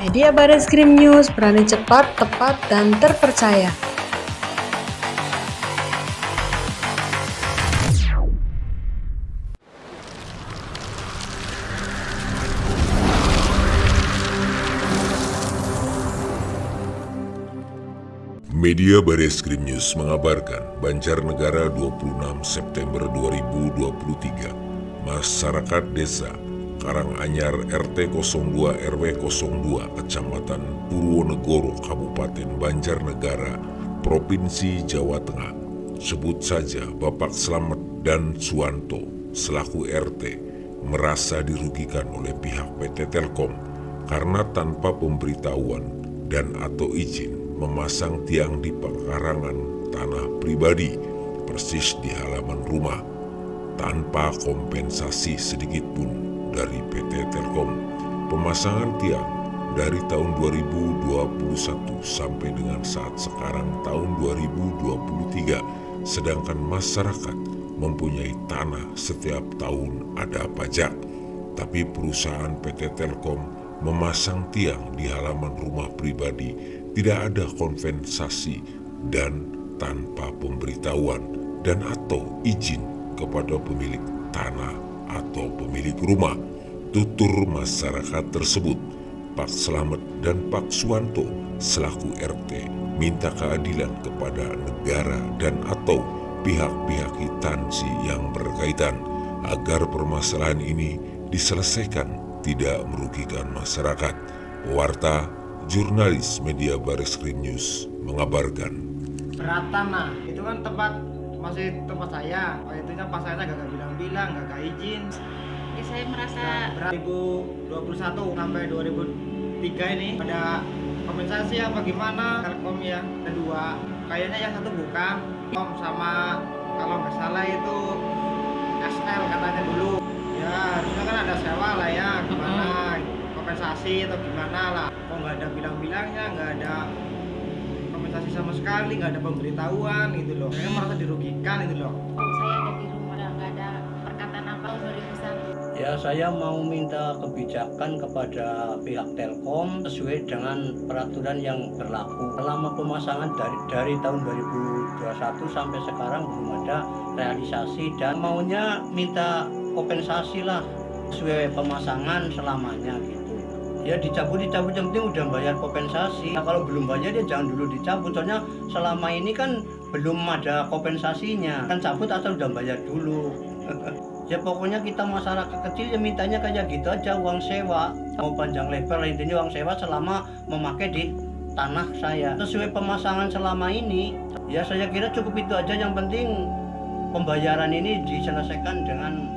Media Bareskrim News, berani cepat, tepat, dan terpercaya. Media Bareskrim News mengabarkan Banjarnegara 26 September 2023, masyarakat desa Karanganyar RT 02 RW 02 Kecamatan Purwonegoro Kabupaten Banjarnegara Provinsi Jawa Tengah, sebut saja Bapak Slamet dan Suwanto selaku RT, merasa dirugikan oleh pihak PT Telkom karena tanpa pemberitahuan dan atau izin memasang tiang di pekarangan tanah pribadi persis di halaman rumah tanpa kompensasi sedikit pun dari PT Telkom. Pemasangan tiang dari tahun 2021 sampai dengan saat sekarang tahun 2023, sedangkan masyarakat mempunyai tanah setiap tahun ada pajak, tapi perusahaan PT Telkom memasang tiang di halaman rumah pribadi tidak ada kompensasi dan tanpa pemberitahuan dan atau izin kepada pemilik tanah atau pemilik rumah. Tutur masyarakat tersebut, Pak Slamet dan Pak Suwanto selaku RT minta keadilan kepada negara dan atau pihak-pihak instansi yang berkaitan agar permasalahan ini diselesaikan tidak merugikan masyarakat. Pewarta Jurnalis Media Bareskrim News mengabarkan. Berat tanah itu kan masih tempat saya. Itunya pas saya gak bilang-bilang, gak izin. Ya, saya merasa 2021 sampai 2003 ini ada kompensasi apa gimana Telkom ya. Kedua, kayaknya yang satu bukan Telkom sama kalau nggak salah itu SL katanya dulu. Ya harusnya kan ada sewa lah ya, gimana kompensasi atau gimana lah. Kok nggak ada bilang-bilangnya, nggak ada kompensasi sama sekali, nggak ada pemberitahuan gitu loh. Saya merasa dirugikan gitu loh. saya ada di rumah, nggak ada perkataan apa 2001. Ya, saya mau minta kebijakan kepada pihak Telkom sesuai dengan peraturan yang berlaku. Selama pemasangan dari tahun 2021 sampai sekarang belum ada realisasi dan maunya minta kompensasi lah sesuai pemasangan selamanya gitu. Ya dicabut yang penting udah bayar kompensasi. Nah, kalau belum bayar ya jangan dulu dicabut, soalnya selama ini kan belum ada kompensasinya. Kan cabut asal udah bayar dulu. Ya pokoknya kita masyarakat kecil ya mintanya kayak gitu aja, uang sewa. Mau panjang lebar intinya uang sewa selama memakai di tanah saya. Sesuai pemasangan selama ini, ya saya kira cukup itu aja, yang penting pembayaran ini diselesaikan dengan